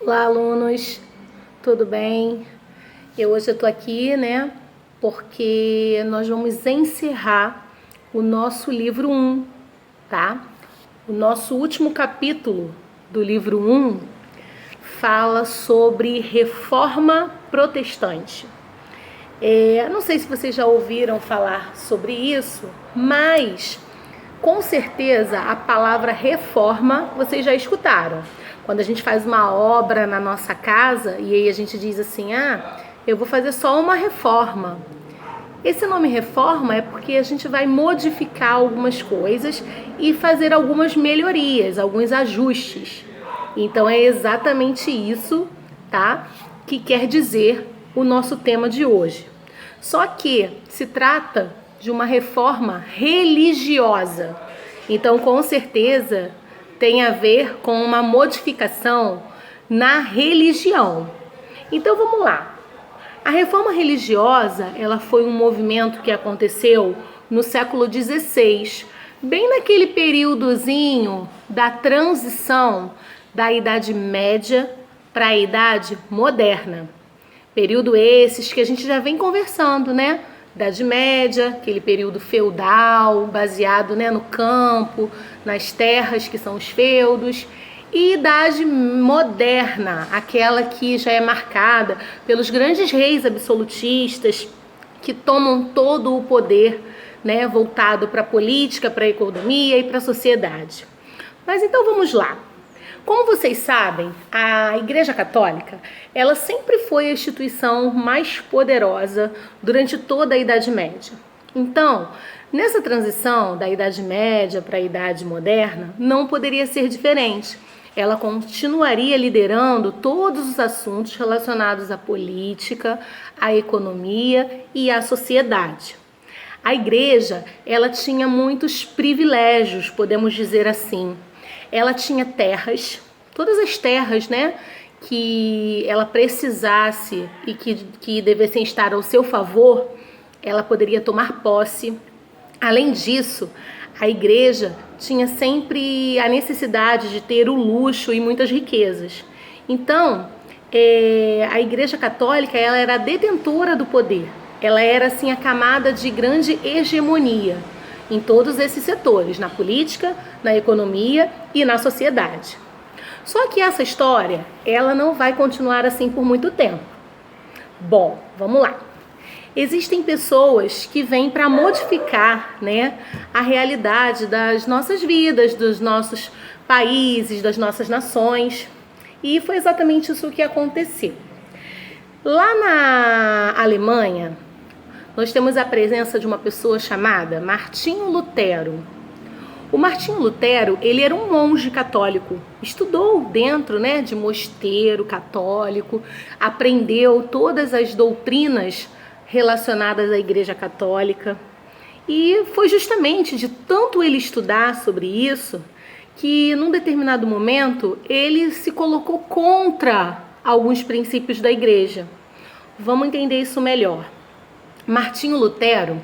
Olá, alunos, tudo bem? Hoje eu tô aqui, né, porque nós vamos encerrar o nosso livro 1, tá? O nosso último capítulo do livro 1 fala sobre reforma protestante. Não sei se vocês já ouviram falar sobre isso, mas com certeza a palavra reforma vocês já escutaram. Quando a gente faz uma obra na nossa casa e aí a gente diz assim, eu vou fazer só uma reforma. Esse nome reforma é porque a gente vai modificar algumas coisas e fazer algumas melhorias, alguns ajustes. Então é exatamente isso, tá? Que quer dizer o nosso tema de hoje. Só que se trata de uma reforma religiosa. Então, com certeza, tem a ver com uma modificação na religião. Então, vamos lá. A reforma religiosa, ela foi um movimento que aconteceu no século XVI, bem naquele períodozinho da transição da Idade Média para a Idade Moderna. Período esses que a gente já vem conversando, né? Idade Média, aquele período feudal, baseado, né, no campo, nas terras que são os feudos, e Idade Moderna, aquela que já é marcada pelos grandes reis absolutistas que tomam todo o poder, né, voltado para a política, para a economia e para a sociedade. Mas então vamos lá. Como vocês sabem, a Igreja Católica, ela sempre foi a instituição mais poderosa durante toda a Idade Média. Então, nessa transição da Idade Média para a Idade Moderna, não poderia ser diferente. Ela continuaria liderando todos os assuntos relacionados à política, à economia e à sociedade. A Igreja, ela tinha muitos privilégios, podemos dizer assim. Ela tinha terras, todas as terras, né, que ela precisasse e que devessem estar ao seu favor, ela poderia tomar posse. Além disso, a igreja tinha sempre a necessidade de ter o luxo e muitas riquezas. Então, a Igreja Católica, ela era a detentora do poder. Ela era, assim, a camada de grande hegemonia em todos esses setores, na política, na economia e na sociedade. Só que essa história, ela não vai continuar assim por muito tempo. Bom, vamos lá. Existem pessoas que vêm para modificar, né, a realidade das nossas vidas, dos nossos países, das nossas nações. E foi exatamente isso que aconteceu. Lá na Alemanha, nós temos a presença de uma pessoa chamada Martinho Lutero. O Martinho Lutero, ele era um monge católico, estudou dentro, né, de mosteiro católico, aprendeu todas as doutrinas relacionadas à Igreja Católica. E foi justamente de tanto ele estudar sobre isso que, num determinado momento, ele se colocou contra alguns princípios da Igreja. Vamos entender isso melhor. Martinho Lutero,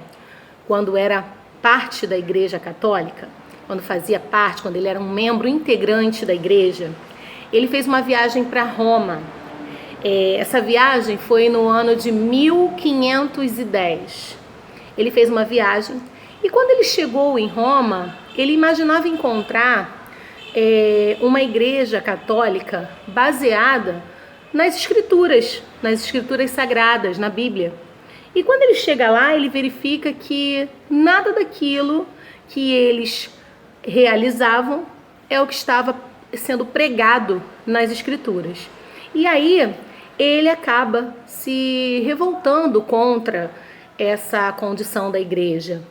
quando era parte da Igreja Católica, quando fazia parte, quando ele era um membro integrante da Igreja, ele fez uma viagem para Roma. Essa viagem foi no ano de 1510. Ele fez uma viagem e quando ele chegou em Roma, ele imaginava encontrar uma igreja católica baseada nas escrituras sagradas, na Bíblia. E quando ele chega lá, ele verifica que nada daquilo que eles realizavam é o que estava sendo pregado nas escrituras. E aí ele acaba se revoltando contra essa condição da igreja.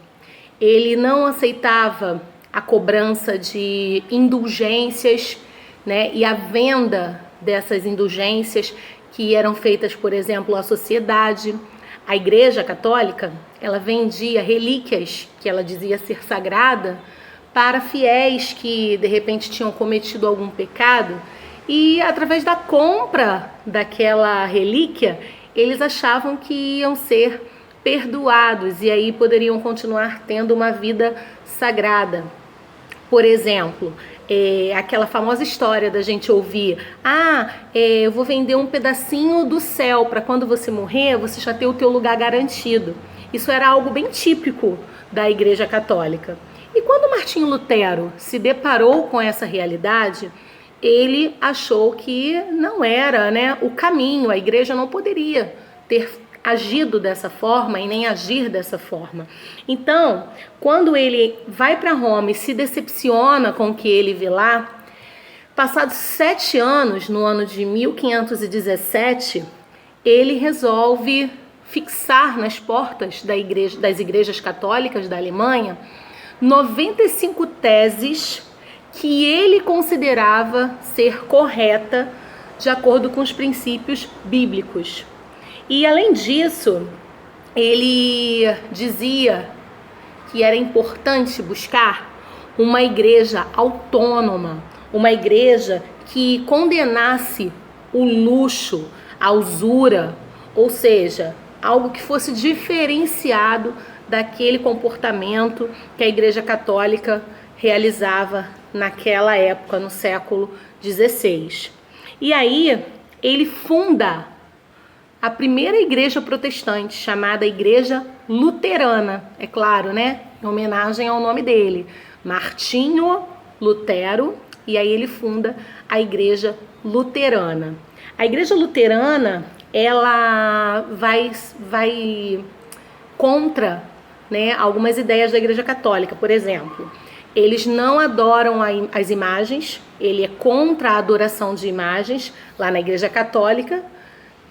Ele não aceitava a cobrança de indulgências, né, e a venda dessas indulgências que eram feitas, por exemplo, à sociedade. A Igreja Católica, ela vendia relíquias que ela dizia ser sagrada para fiéis que de repente tinham cometido algum pecado e através da compra daquela relíquia, eles achavam que iam ser perdoados e aí poderiam continuar tendo uma vida sagrada. Por exemplo, aquela famosa história da gente ouvir: eu vou vender um pedacinho do céu para quando você morrer, você já ter o teu lugar garantido. Isso era algo bem típico da Igreja Católica. E quando Martinho Lutero se deparou com essa realidade, ele achou que não era, né, o caminho. A igreja não poderia ter agido dessa forma e nem agir dessa forma. Então, quando ele vai para Roma e se decepciona com o que ele vê lá, passados 7 anos, no ano de 1517, ele resolve fixar nas portas das igrejas católicas da Alemanha 95 teses que ele considerava ser correta de acordo com os princípios bíblicos. E além disso, ele dizia que era importante buscar uma igreja autônoma, uma igreja que condenasse o luxo, a usura, ou seja, algo que fosse diferenciado daquele comportamento que a Igreja Católica realizava naquela época, no século XVI. E aí ele funda a primeira igreja protestante, chamada Igreja Luterana, é claro, né? Em homenagem ao nome dele, Martinho Lutero, e aí ele funda a Igreja Luterana. A Igreja Luterana, ela vai contra, né, algumas ideias da Igreja Católica. Por exemplo, eles não adoram as imagens, ele é contra a adoração de imagens lá na Igreja Católica.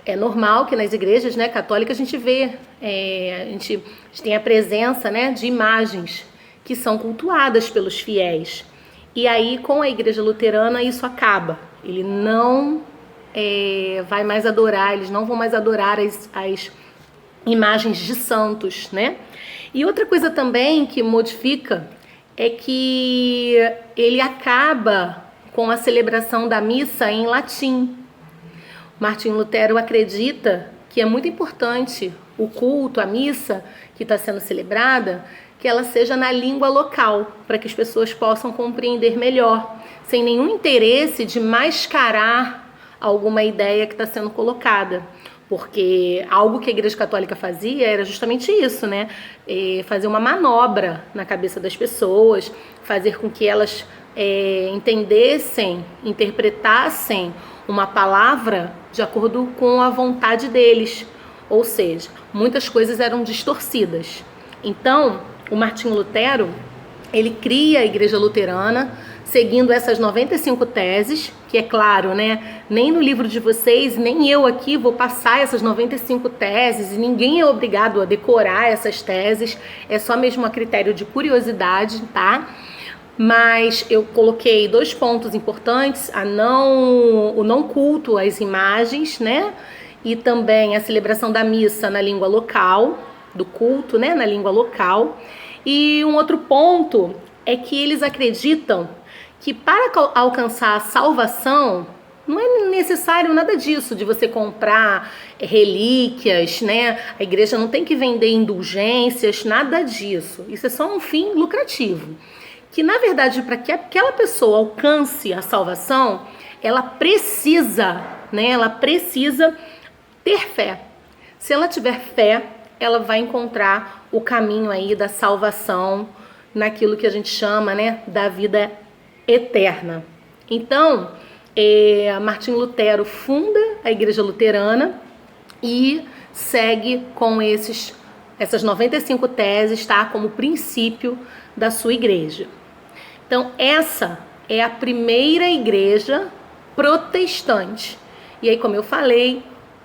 É normal que nas igrejas, né, católicas a gente vê, a gente tem a presença, né, de imagens que são cultuadas pelos fiéis. E aí, com a Igreja Luterana, isso acaba. Ele não vai mais adorar, eles não vão mais adorar as imagens de santos, né? E outra coisa também que modifica é que ele acaba com a celebração da missa em latim. Martinho Lutero acredita que é muito importante o culto, a missa que está sendo celebrada, que ela seja na língua local, para que as pessoas possam compreender melhor, sem nenhum interesse de mascarar alguma ideia que está sendo colocada. Porque algo que a Igreja Católica fazia era justamente isso, né? Fazer uma manobra na cabeça das pessoas, fazer com que elas entendessem, interpretassem uma palavra de acordo com a vontade deles. Ou seja, muitas coisas eram distorcidas. Então, o Martinho Lutero, ele cria a Igreja Luterana, seguindo essas 95 teses, que é claro, né? Nem no livro de vocês, nem eu aqui vou passar essas 95 teses, e ninguém é obrigado a decorar essas teses, é só mesmo a critério de curiosidade, tá? Mas eu coloquei 2 pontos importantes: o não culto às imagens, né? E também a celebração da missa na língua local, do culto, né? Na língua local. E um outro ponto é que eles acreditam que para alcançar a salvação não é necessário nada disso, de você comprar relíquias, né? A igreja não tem que vender indulgências, nada disso. Isso é só um fim lucrativo. Que, na verdade, para que aquela pessoa alcance a salvação, ela precisa, né? Ela precisa ter fé. Se ela tiver fé, ela vai encontrar o caminho aí da salvação, naquilo que a gente chama, né, da vida eterna. Então, Martinho Lutero funda a Igreja Luterana e segue com essas 95 teses, tá, como princípio da sua igreja. Então, essa é a primeira igreja protestante. E aí, como eu falei,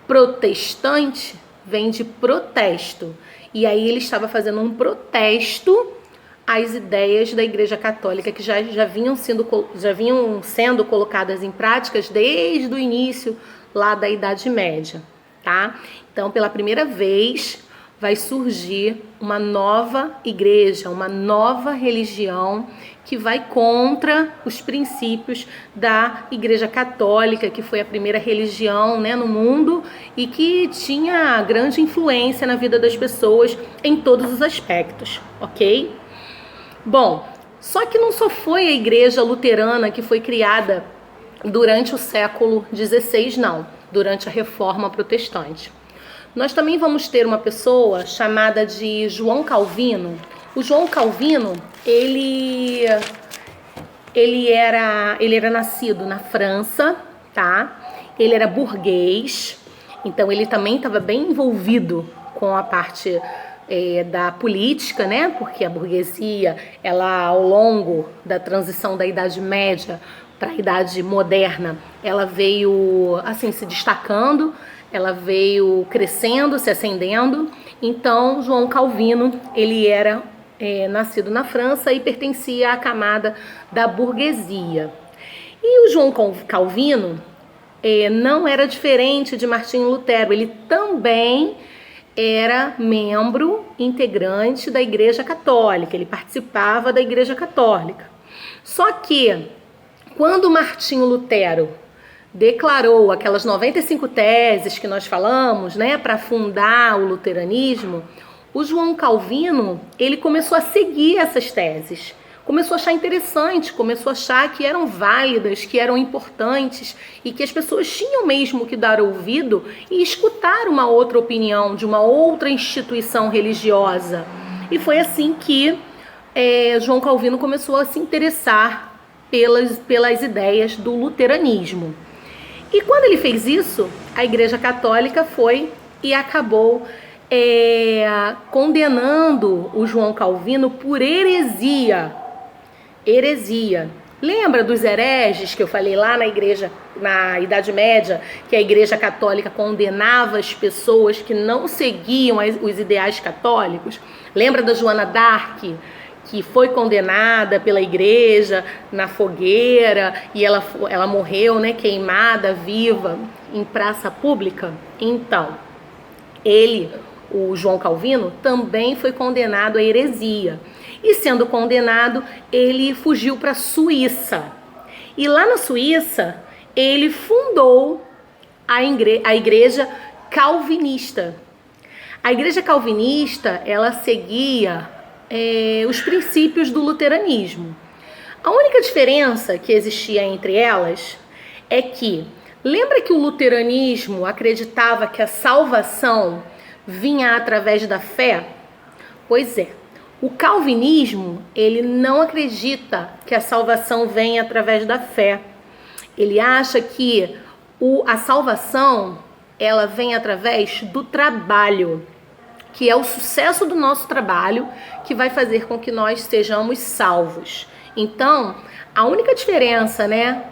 protestante vem de protesto. E aí ele estava fazendo um protesto às ideias da Igreja Católica, que já vinham sendo colocadas em práticas desde o início lá da Idade Média, tá? Então, pela primeira vez, vai surgir uma nova igreja, uma nova religião que vai contra os princípios da Igreja Católica, que foi a primeira religião, né, no mundo e que tinha grande influência na vida das pessoas em todos os aspectos, ok? Bom, Só que não só foi a igreja luterana que foi criada durante o século XVI, não, durante a Reforma Protestante. Nós também vamos ter uma pessoa chamada de João Calvino. O João Calvino, ele era nascido na França, tá? Ele era burguês, então ele também estava bem envolvido com a parte da política, né? Porque a burguesia, ela ao longo da transição da Idade Média para a Idade Moderna, ela veio assim se destacando, ela veio crescendo, se ascendendo. Então, João Calvino, ele era nascido na França e pertencia à camada da burguesia. E o João Calvino não era diferente de Martinho Lutero, ele também era membro integrante da Igreja Católica, ele participava da Igreja Católica. Só que, quando Martinho Lutero declarou aquelas 95 teses que nós falamos, né, para fundar o luteranismo, o João Calvino, ele começou a seguir essas teses, começou a achar interessante, começou a achar que eram válidas, que eram importantes e que as pessoas tinham mesmo que dar ouvido e escutar uma outra opinião de uma outra instituição religiosa. E foi assim que João Calvino começou a se interessar pelas ideias do luteranismo. E quando ele fez isso, a Igreja Católica foi e acabou condenando o João Calvino por heresia. Lembra dos hereges que eu falei lá na Idade Média, que a Igreja Católica condenava as pessoas que não seguiam os ideais católicos? Lembra da Joana d'Arc, que foi condenada pela igreja na fogueira e ela morreu, né, queimada viva em praça pública? Então, o João Calvino, também foi condenado à heresia. E sendo condenado, ele fugiu para a Suíça. E lá na Suíça, ele fundou a igreja calvinista. A igreja calvinista, ela seguia os princípios do luteranismo. A única diferença que existia entre elas é que, lembra que o luteranismo acreditava que a salvação vinha através da fé? Pois é. O calvinismo, ele não acredita que a salvação vem através da fé. Ele acha que a salvação, ela vem através do trabalho, que é o sucesso do nosso trabalho que vai fazer com que nós sejamos salvos. Então, a única diferença, né,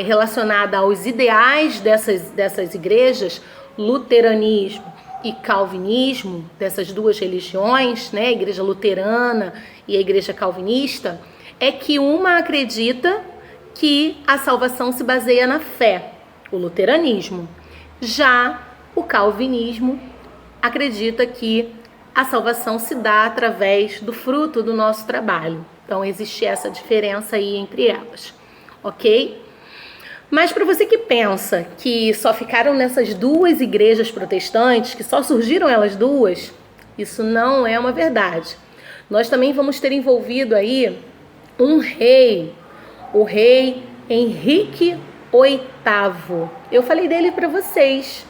relacionada aos ideais dessas igrejas, luteranismo e calvinismo, dessas duas religiões, né, a igreja luterana e a igreja calvinista, é que uma acredita que a salvação se baseia na fé, o luteranismo. Já o calvinismo acredita que a salvação se dá através do fruto do nosso trabalho. Então existe essa diferença aí entre elas, ok? Mas para você que pensa que só ficaram nessas duas igrejas protestantes, que só surgiram elas duas, isso não é uma verdade. Nós também vamos ter envolvido aí um rei, o rei Henrique VIII. Eu falei dele para vocês.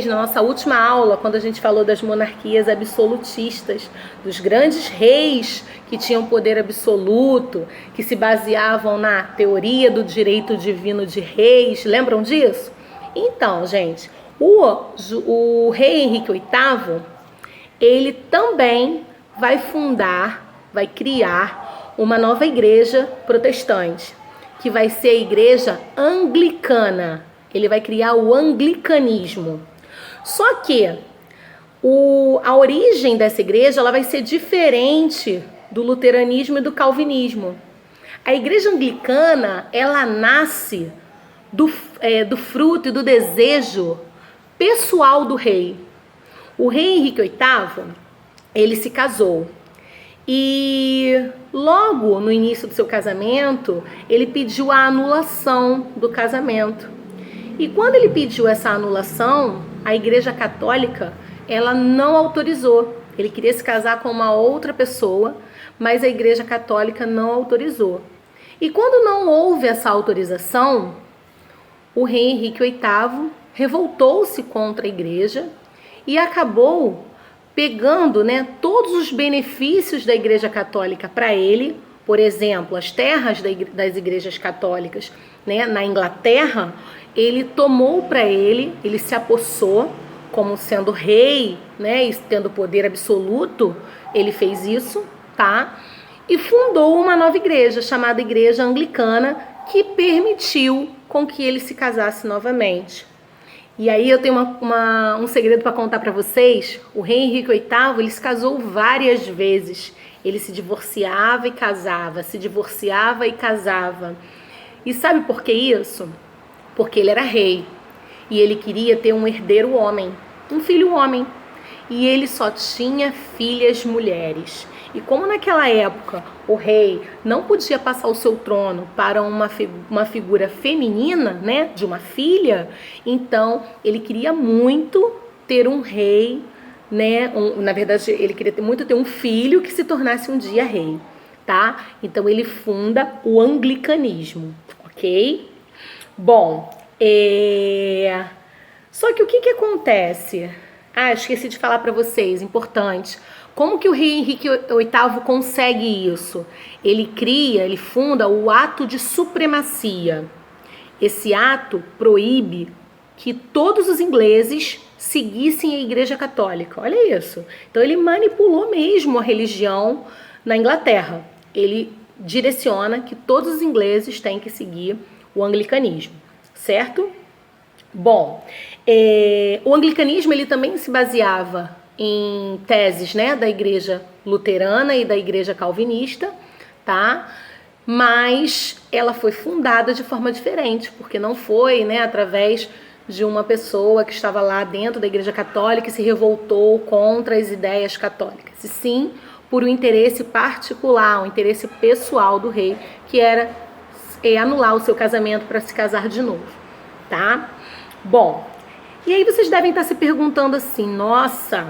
Na nossa última aula, quando a gente falou das monarquias absolutistas, dos grandes reis que tinham poder absoluto, que se baseavam na teoria do direito divino de reis. Lembram disso? Então, gente, o rei Henrique VIII, ele também vai criar uma nova igreja protestante, que vai ser a igreja anglicana. Ele vai criar o anglicanismo. Só que a origem dessa igreja, ela vai ser diferente do luteranismo e do calvinismo. A igreja anglicana, ela nasce do fruto e do desejo pessoal do rei. O rei Henrique VIII, ele se casou. E logo no início do seu casamento, ele pediu a anulação do casamento. E quando ele pediu essa anulação, a Igreja Católica, ela não autorizou. Ele queria se casar com uma outra pessoa, mas a Igreja Católica não autorizou. E quando não houve essa autorização, o rei Henrique VIII revoltou-se contra a igreja e acabou pegando, né, todos os benefícios da Igreja Católica para ele. Por exemplo, as terras das igrejas católicas, né, na Inglaterra, ele tomou para ele se apossou como sendo rei, né, e tendo poder absoluto, ele fez isso, tá? E fundou uma nova igreja, chamada Igreja Anglicana, que permitiu com que ele se casasse novamente. E aí eu tenho um segredo para contar para vocês. O rei Henrique VIII, ele se casou várias vezes. Ele se divorciava e casava, se divorciava e casava. E sabe por que isso? Porque ele era rei. E ele queria ter um herdeiro homem, um filho homem. E ele só tinha filhas mulheres. E como naquela época o rei não podia passar o seu trono para uma figura feminina, né, de uma filha, então ele queria muito ter um rei, né, na verdade ele queria muito ter um filho que se tornasse um dia rei, tá? Então ele funda o anglicanismo, ok? Bom, só que o que acontece? Esqueci de falar para vocês, importante. Como que o rei Henrique VIII consegue isso? Ele funda o ato de supremacia. Esse ato proíbe que todos os ingleses seguissem a Igreja Católica. Olha isso. Então ele manipulou mesmo a religião na Inglaterra. Ele direciona que todos os ingleses têm que seguir o anglicanismo, certo? Bom, o anglicanismo ele também se baseava em teses, né, da igreja luterana e da igreja calvinista, tá? Mas ela foi fundada de forma diferente, porque não foi, né, através de uma pessoa que estava lá dentro da igreja católica e se revoltou contra as ideias católicas, e sim por um interesse particular, um interesse pessoal do rei, que era anular o seu casamento para se casar de novo, tá? Bom, e aí vocês devem estar se perguntando assim, nossa,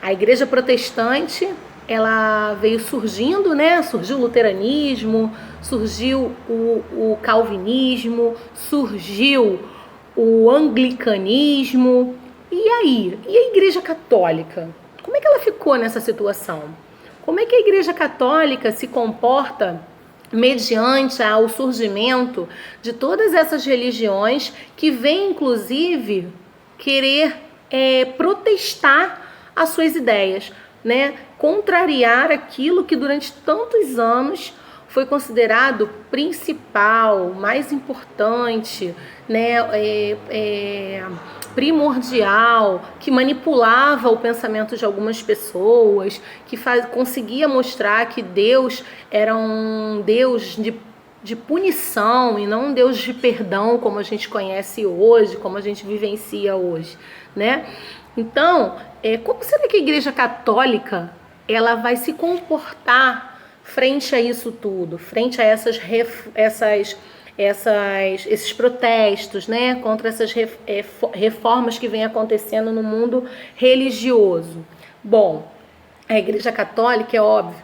a igreja protestante, ela veio surgindo, né? Surgiu o luteranismo, surgiu o calvinismo, surgiu o anglicanismo. E aí? E a igreja católica? Como é que ela ficou nessa situação? Como é que a igreja católica se comporta mediante ao surgimento de todas essas religiões que vêm, inclusive, querer protestar as suas ideias, né? Contrariar aquilo que durante tantos anos foi considerado principal, mais importante, né? Primordial, que manipulava o pensamento de algumas pessoas, que conseguia mostrar que Deus era um Deus de punição e não um Deus de perdão, como a gente conhece hoje, como a gente vivencia hoje, né? Então, como será que a Igreja Católica ela vai se comportar frente a isso tudo, frente a esses protestos, né, contra essas reformas que vêm acontecendo no mundo religioso? Bom, a Igreja Católica, é óbvio,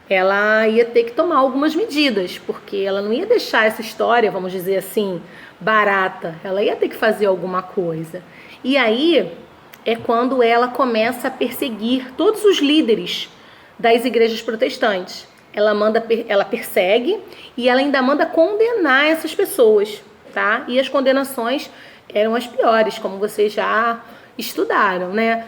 ela ia ter que tomar algumas medidas, porque ela não ia deixar essa história, vamos dizer assim, barata. Ela ia ter que fazer alguma coisa. E aí é quando ela começa a perseguir todos os líderes das igrejas protestantes. Ela persegue e ela ainda manda condenar essas pessoas, tá? E as condenações eram as piores, como vocês já estudaram, né?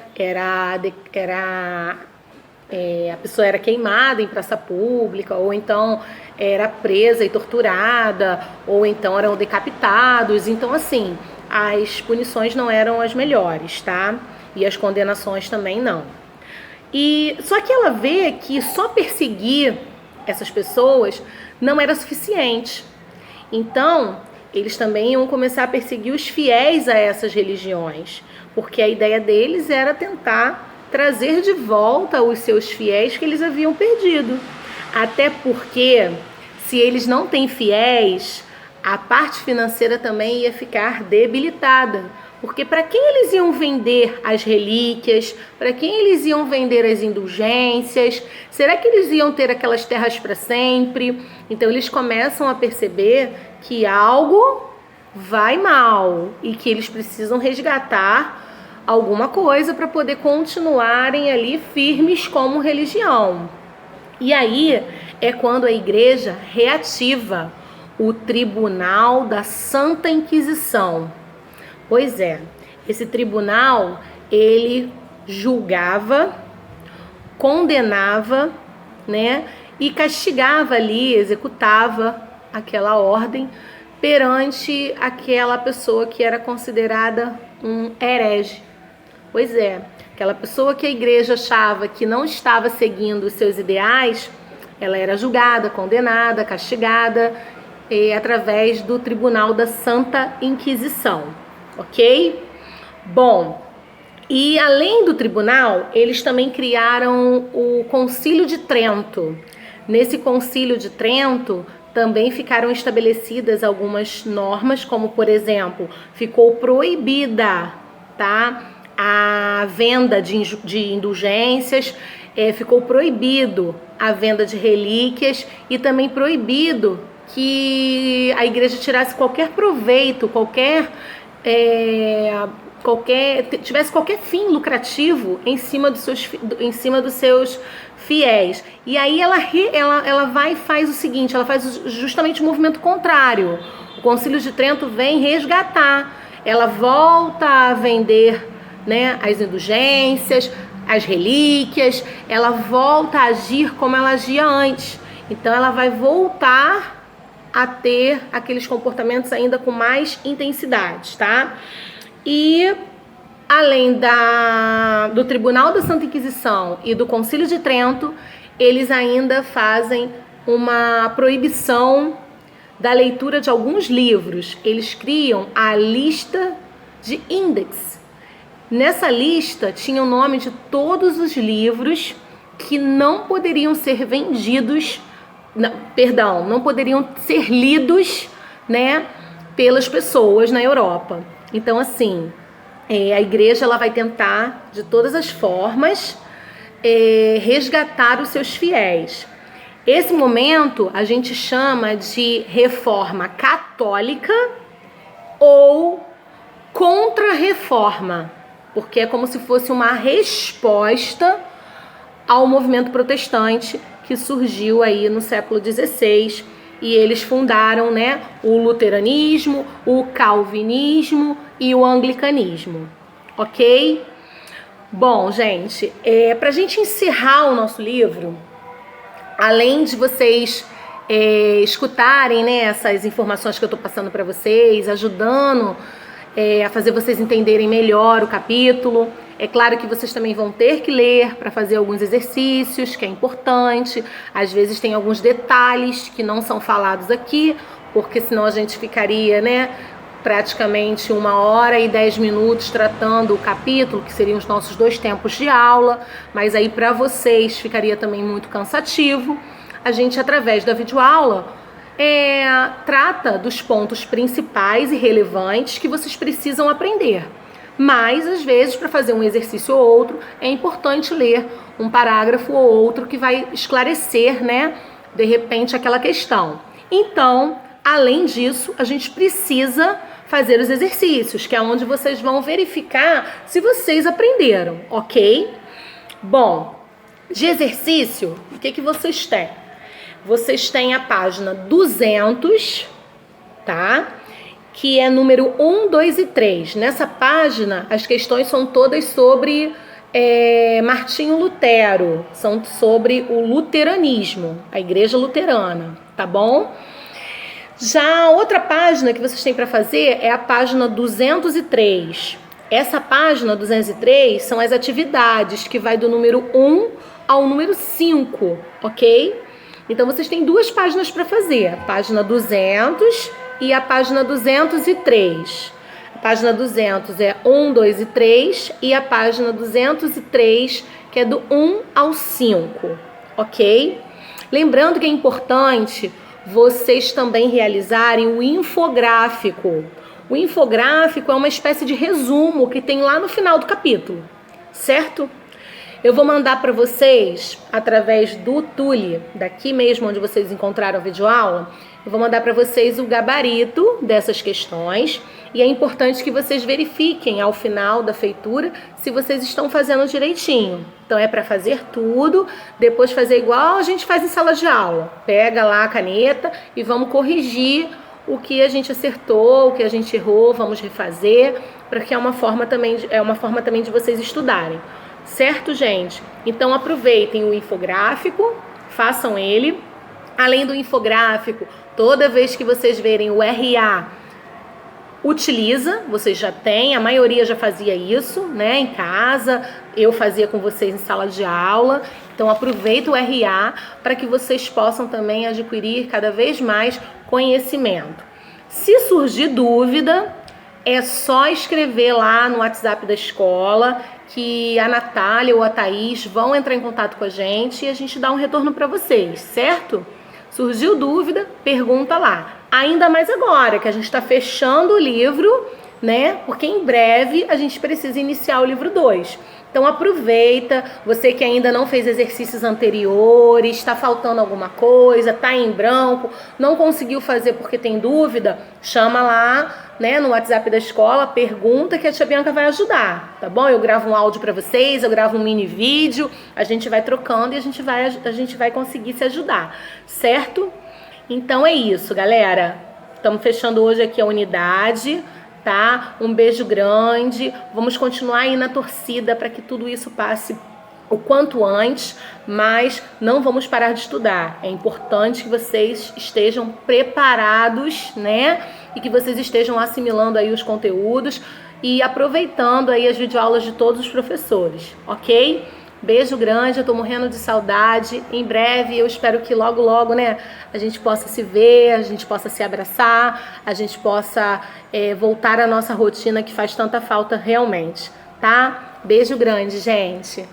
A pessoa era queimada em praça pública, ou então era presa e torturada, ou então eram decapitados. Então, assim, as punições não eram as melhores, tá? E as condenações também não. E só que ela vê que só perseguir essas pessoas não era suficiente. Então, eles também iam começar a perseguir os fiéis a essas religiões, porque a ideia deles era tentar trazer de volta os seus fiéis que eles haviam perdido. Até porque, se eles não têm fiéis, a parte financeira também ia ficar debilitada. Porque para quem eles iam vender as relíquias? Para quem eles iam vender as indulgências? Será que eles iam ter aquelas terras para sempre? Então eles começam a perceber que algo vai mal e que eles precisam resgatar alguma coisa para poder continuarem ali firmes como religião. E aí é quando a igreja reativa o Tribunal da Santa Inquisição. Pois é, esse tribunal, ele julgava, condenava, né, e castigava ali, executava aquela ordem perante aquela pessoa que era considerada um herege. Pois é, aquela pessoa que a igreja achava que não estava seguindo os seus ideais, ela era julgada, condenada, castigada através do Tribunal da Santa Inquisição. Ok? Bom, e além do tribunal, eles também criaram o Concílio de Trento. Nesse Concílio de Trento também ficaram estabelecidas algumas normas, como por exemplo, ficou proibida, tá, a venda de indulgências, ficou proibido a venda de relíquias e também proibido que a igreja tirasse qualquer proveito, tivesse qualquer fim lucrativo em cima dos seus fiéis. E aí ela vai e faz o seguinte, ela faz justamente o movimento contrário. O Concílio de Trento vem resgatar, ela volta a vender, né, as indulgências, as relíquias, ela volta a agir como ela agia antes. Então ela vai voltar a ter aqueles comportamentos ainda com mais intensidade, tá? E além do Tribunal da Santa Inquisição e do Concílio de Trento, eles ainda fazem uma proibição da leitura de alguns livros. Eles criam a lista de índex. Nessa lista tinha o nome de todos os livros que não poderiam ser vendidos, não poderiam ser lidos, né, pelas pessoas na Europa. Então, assim, a igreja ela vai tentar, de todas as formas, resgatar os seus fiéis. Esse momento a gente chama de reforma católica ou contra-reforma, porque é como se fosse uma resposta ao movimento protestante que surgiu aí no século XVI, e eles fundaram, né, o luteranismo, o calvinismo e o anglicanismo, ok? Bom, gente, para a gente encerrar o nosso livro, além de vocês escutarem, né, essas informações que eu estou passando para vocês, ajudando a fazer vocês entenderem melhor o capítulo, é claro que vocês também vão ter que ler para fazer alguns exercícios, que é importante. Às vezes tem alguns detalhes que não são falados aqui, porque senão a gente ficaria, né, praticamente 1h10 tratando o capítulo, que seriam os nossos 2 tempos de aula, mas aí para vocês ficaria também muito cansativo. A gente, através da videoaula, trata dos pontos principais e relevantes que vocês precisam aprender. Mas, às vezes, para fazer um exercício ou outro, é importante ler um parágrafo ou outro que vai esclarecer, né, de repente, aquela questão. Então, além disso, a gente precisa fazer os exercícios, que é onde vocês vão verificar se vocês aprenderam, ok? Bom, de exercício, o que vocês têm? Vocês têm a página 200, tá? Que é número 1, 2 e 3. Nessa página, as questões são todas sobre Martinho Lutero, são sobre o luteranismo, a igreja luterana, tá bom? Já a outra página que vocês têm para fazer é a página 203. Essa página 203 são as atividades, que vai do número 1 ao número 5, ok? Então, vocês têm 2 páginas para fazer, a página 200 e a página 203. A página 200 é 1, 2 e 3 e a página 203, que é do 1 ao 5, ok? Lembrando que é importante vocês também realizarem o infográfico. O infográfico é uma espécie de resumo que tem lá no final do capítulo, certo? Eu vou mandar para vocês, através do Tule, daqui mesmo onde vocês encontraram a videoaula, eu vou mandar para vocês o gabarito dessas questões e é importante que vocês verifiquem ao final da feitura se vocês estão fazendo direitinho. Então é para fazer tudo, depois fazer igual a gente faz em sala de aula. Pega lá a caneta e vamos corrigir o que a gente acertou, o que a gente errou, vamos refazer, porque é uma forma também de vocês estudarem. Certo, gente? Então aproveitem o infográfico, façam ele. Além do infográfico, toda vez que vocês verem o RA, utiliza, vocês já têm, a maioria já fazia isso, né, em casa, eu fazia com vocês em sala de aula. Então aproveita o RA para que vocês possam também adquirir cada vez mais conhecimento. Se surgir dúvida, é só escrever lá no WhatsApp da escola que a Natália ou a Thaís vão entrar em contato com a gente e a gente dá um retorno para vocês, certo? Surgiu dúvida, pergunta lá. Ainda mais agora que a gente está fechando o livro, né? Porque em breve a gente precisa iniciar o livro 2. Então aproveita, você que ainda não fez exercícios anteriores, está faltando alguma coisa, está em branco, não conseguiu fazer porque tem dúvida, chama lá, né, no WhatsApp da escola, pergunta que a tia Bianca vai ajudar, tá bom? Eu gravo um áudio para vocês, eu gravo um mini vídeo, a gente vai trocando e a gente vai conseguir se ajudar, certo? Então é isso, galera. Estamos fechando hoje aqui a unidade. Tá? Um beijo grande, vamos continuar aí na torcida para que tudo isso passe o quanto antes, mas não vamos parar de estudar. É importante que vocês estejam preparados, né? E que vocês estejam assimilando aí os conteúdos e aproveitando aí as videoaulas de todos os professores, ok? Beijo grande, eu tô morrendo de saudade. Em breve, eu espero que logo, logo, né, a gente possa se ver, a gente possa se abraçar, a gente possa voltar à nossa rotina que faz tanta falta realmente, tá? Beijo grande, gente.